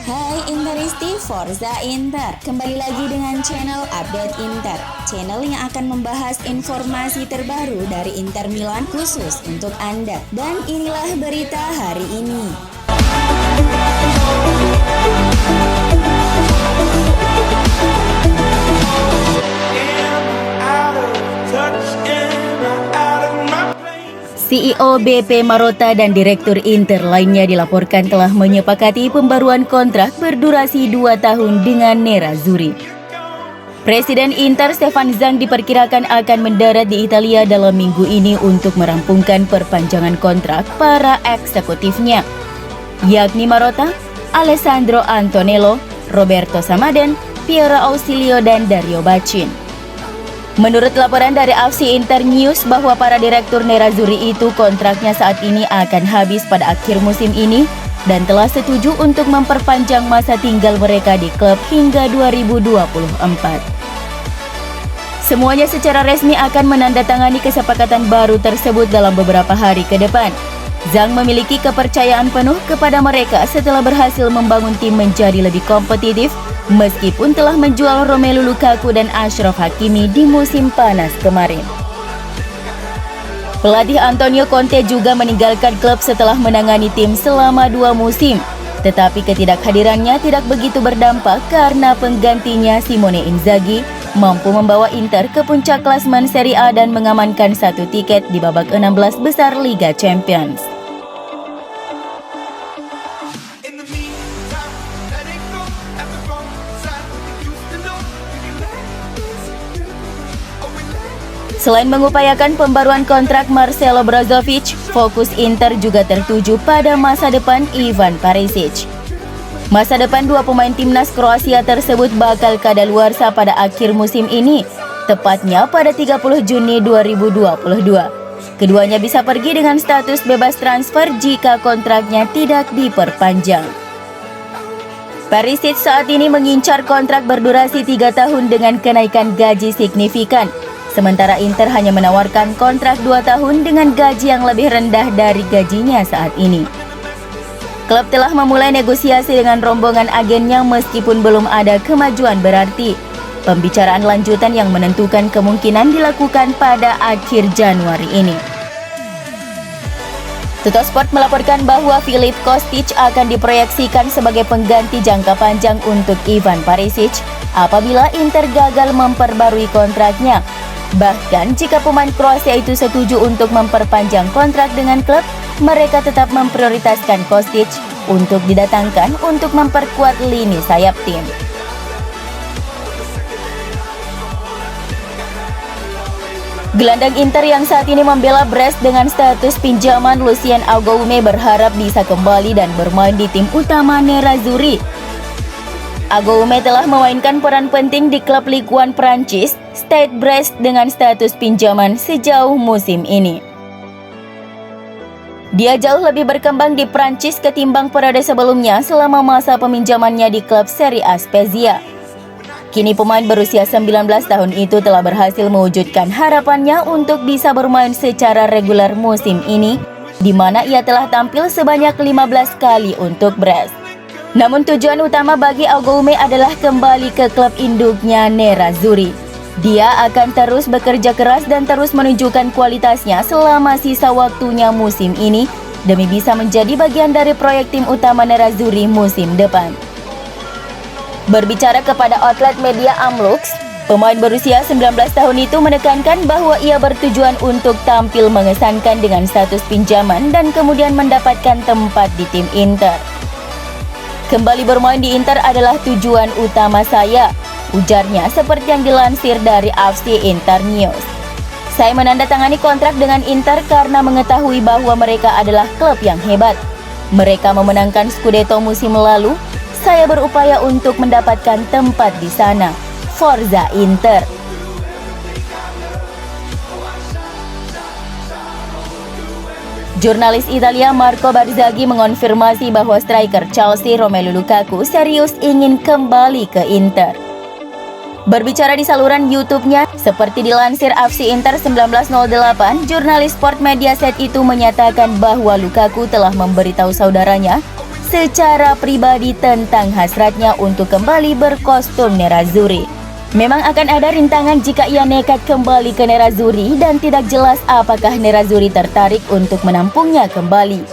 Hai Interisti, Forza Inter. Kembali lagi dengan channel Update Inter, channel yang akan membahas informasi terbaru dari Inter Milan khusus untuk Anda. Dan inilah berita hari ini. CEO BP Marotta dan Direktur Inter lainnya dilaporkan telah menyepakati pembaruan kontrak berdurasi 2 tahun dengan Nerazzurri. Presiden Inter Stefan Zhang diperkirakan akan mendarat di Italia dalam minggu ini untuk merampungkan perpanjangan kontrak para eksekutifnya, yakni Marotta, Alessandro Antonello, Roberto Samaden, Piero Ausilio, dan Dario Bacin. Menurut laporan dari AFC Inter News bahwa para direktur Nerazzurri itu kontraknya saat ini akan habis pada akhir musim ini dan telah setuju untuk memperpanjang masa tinggal mereka di klub hingga 2024. Semuanya secara resmi akan menandatangani kesepakatan baru tersebut dalam beberapa hari ke depan. Zhang memiliki kepercayaan penuh kepada mereka setelah berhasil membangun tim menjadi lebih kompetitif meskipun telah menjual Romelu Lukaku dan Achraf Hakimi di musim panas kemarin. Pelatih Antonio Conte juga meninggalkan klub setelah menangani tim selama 2 musim. Tetapi ketidakhadirannya tidak begitu berdampak karena penggantinya Simone Inzaghi mampu membawa Inter ke puncak klasemen Serie A dan mengamankan 1 tiket di babak 16 besar Liga Champions. Selain mengupayakan pembaruan kontrak Marcelo Brozovic, fokus Inter juga tertuju pada masa depan Ivan Perisic. Masa depan 2 pemain timnas Kroasia tersebut bakal kadaluarsa pada akhir musim ini, tepatnya pada 30 Juni 2022. Keduanya bisa pergi dengan status bebas transfer jika kontraknya tidak diperpanjang. Perisic saat ini mengincar kontrak berdurasi 3 tahun dengan kenaikan gaji signifikan. Sementara Inter hanya menawarkan kontrak 2 tahun dengan gaji yang lebih rendah dari gajinya saat ini. Klub telah memulai negosiasi dengan rombongan agennya meskipun belum ada kemajuan berarti. Pembicaraan lanjutan yang menentukan kemungkinan dilakukan pada akhir Januari ini. Tuttosport melaporkan bahwa Filip Kostic akan diproyeksikan sebagai pengganti jangka panjang untuk Ivan Perisic apabila Inter gagal memperbarui kontraknya. Bahkan jika pemain Kroasia itu setuju untuk memperpanjang kontrak dengan klub, mereka tetap memprioritaskan Kostic untuk didatangkan untuk memperkuat lini sayap tim. Gelandang Inter yang saat ini membela Brest dengan status pinjaman Lucien Agoumé berharap bisa kembali dan bermain di tim utama Nerazzurri. Agoumé telah memainkan peran penting di klub Ligue 1 Prancis, Stade Brest dengan status pinjaman sejauh musim ini. Dia jauh lebih berkembang di Prancis ketimbang periode sebelumnya selama masa peminjamannya di klub Serie A Spezia. Kini pemain berusia 19 tahun itu telah berhasil mewujudkan harapannya untuk bisa bermain secara reguler musim ini, di mana ia telah tampil sebanyak 15 kali untuk Brest. Namun tujuan utama bagi Agoumé adalah kembali ke klub induknya Nerazzurri. Dia akan terus bekerja keras dan terus menunjukkan kualitasnya selama sisa waktunya musim ini demi bisa menjadi bagian dari proyek tim utama Nerazzurri musim depan. Berbicara kepada outlet media Amlux, pemain berusia 19 tahun itu menekankan bahwa ia bertujuan untuk tampil mengesankan dengan status pinjaman dan kemudian mendapatkan tempat di tim Inter. Kembali bermain di Inter adalah tujuan utama saya, ujarnya seperti yang dilansir dari AFC Inter News. Saya menandatangani kontrak dengan Inter karena mengetahui bahwa mereka adalah klub yang hebat. Mereka memenangkan Scudetto musim lalu. Saya berupaya untuk mendapatkan tempat di sana. Forza Inter. Jurnalis Italia Marco Barzaghi mengonfirmasi bahwa striker Chelsea Romelu Lukaku serius ingin kembali ke Inter. Berbicara di saluran YouTube-nya, seperti dilansir AFC Inter 1908, jurnalis sport Mediaset itu menyatakan bahwa Lukaku telah memberitahu saudaranya secara pribadi tentang hasratnya untuk kembali berkostum nerazzurri. Memang akan ada rintangan jika ia nekat kembali ke nerazzurri dan tidak jelas apakah nerazzurri tertarik untuk menampungnya kembali.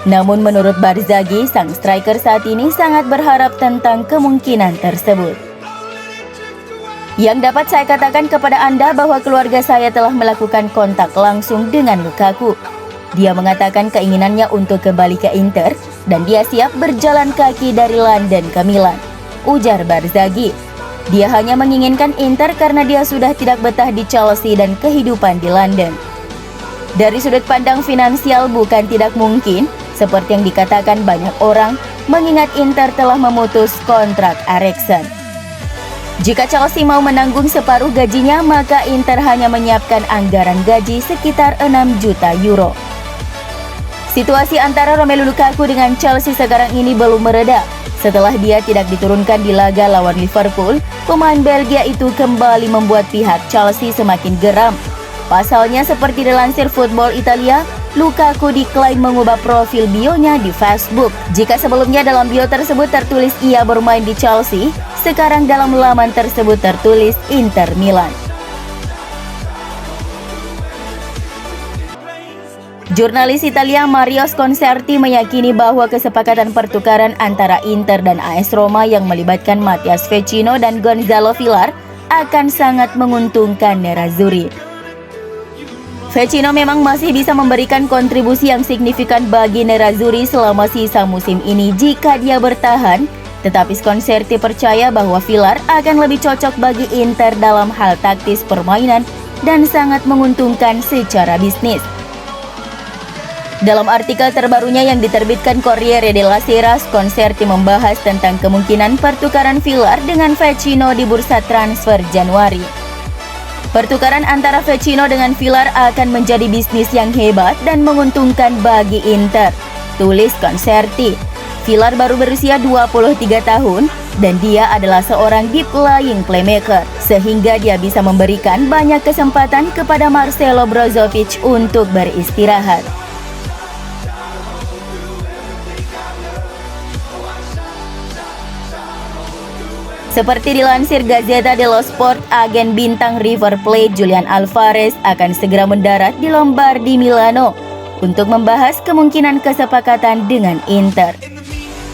Namun menurut Barzaghi, sang striker saat ini sangat berharap tentang kemungkinan tersebut. Yang dapat saya katakan kepada Anda bahwa keluarga saya telah melakukan kontak langsung dengan Lukaku. Dia mengatakan keinginannya untuk kembali ke Inter dan dia siap berjalan kaki dari London ke Milan, ujar Barzaghi. Dia hanya menginginkan Inter karena dia sudah tidak betah di Chelsea dan kehidupan di London. Dari sudut pandang finansial bukan tidak mungkin, seperti yang dikatakan banyak orang, mengingat Inter telah memutus kontrak Eriksen. Jika Chelsea mau menanggung separuh gajinya, maka Inter hanya menyiapkan anggaran gaji sekitar 6 juta euro. Situasi antara Romelu Lukaku dengan Chelsea sekarang ini belum mereda. Setelah dia tidak diturunkan di laga lawan Liverpool, pemain Belgia itu kembali membuat pihak Chelsea semakin geram. Pasalnya, seperti dilansir Football Italia, Lukaku diklaim mengubah profil bionya di Facebook. Jika sebelumnya dalam bio tersebut tertulis ia bermain di Chelsea, sekarang dalam laman tersebut tertulis Inter Milan. Jurnalis Italia Mario Sconcerti meyakini bahwa kesepakatan pertukaran antara Inter dan AS Roma yang melibatkan Matheus Vecino dan Gonzalo Villar akan sangat menguntungkan nerazzurri. Vecino memang masih bisa memberikan kontribusi yang signifikan bagi nerazzurri selama sisa musim ini jika dia bertahan, tetapi Sconcerti percaya bahwa Villar akan lebih cocok bagi Inter dalam hal taktis permainan dan sangat menguntungkan secara bisnis. Dalam artikel terbarunya yang diterbitkan Corriere della Sera, Sconcerti membahas tentang kemungkinan pertukaran Villar dengan Vecino di bursa transfer Januari. Pertukaran antara Vecino dengan Villar akan menjadi bisnis yang hebat dan menguntungkan bagi Inter, tulis Sconcerti. Villar baru berusia 23 tahun dan dia adalah seorang deep lying playmaker, sehingga dia bisa memberikan banyak kesempatan kepada Marcelo Brozovic untuk beristirahat. Seperti dilansir Gazzetta dello Sport, agen bintang River Plate Julian Alvarez akan segera mendarat di Lombardi Milano untuk membahas kemungkinan kesepakatan dengan Inter.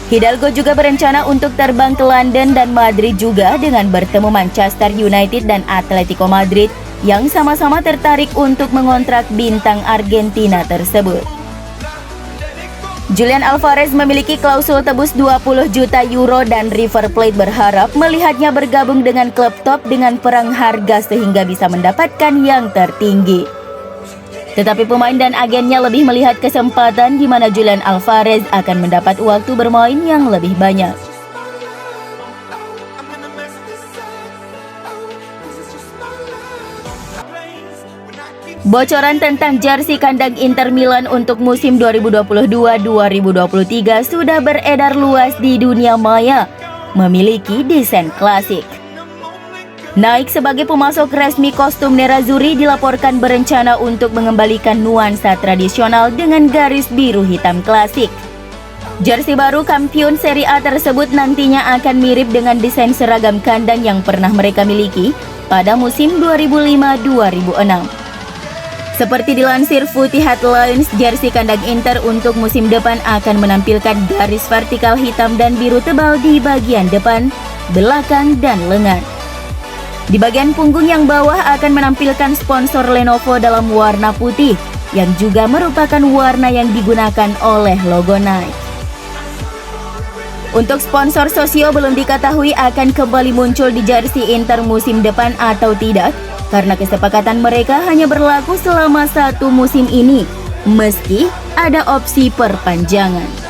Hidalgo juga berencana untuk terbang ke London dan Madrid juga dengan bertemu Manchester United dan Atletico Madrid yang sama-sama tertarik untuk mengontrak bintang Argentina tersebut. Julian Alvarez memiliki klausul tebus 20 juta euro dan River Plate berharap melihatnya bergabung dengan klub top dengan perang harga sehingga bisa mendapatkan yang tertinggi. Tetapi pemain dan agennya lebih melihat kesempatan di mana Julian Alvarez akan mendapat waktu bermain yang lebih banyak. Bocoran tentang jersey kandang Inter Milan untuk musim 2022-2023 sudah beredar luas di dunia maya, memiliki desain klasik. Nike sebagai pemasok resmi kostum nerazzurri dilaporkan berencana untuk mengembalikan nuansa tradisional dengan garis biru hitam klasik. Jersey baru kampiun Serie A tersebut nantinya akan mirip dengan desain seragam kandang yang pernah mereka miliki pada musim 2005-2006. Seperti dilansir Footy Headlines, jersey kandang Inter untuk musim depan akan menampilkan garis vertikal hitam dan biru tebal di bagian depan, belakang, dan lengan. Di bagian punggung yang bawah akan menampilkan sponsor Lenovo dalam warna putih, yang juga merupakan warna yang digunakan oleh logo Nike. Untuk sponsor sosio belum diketahui akan kembali muncul di jersey Inter musim depan atau tidak, karena kesepakatan mereka hanya berlaku selama 1 musim ini, meski ada opsi perpanjangan.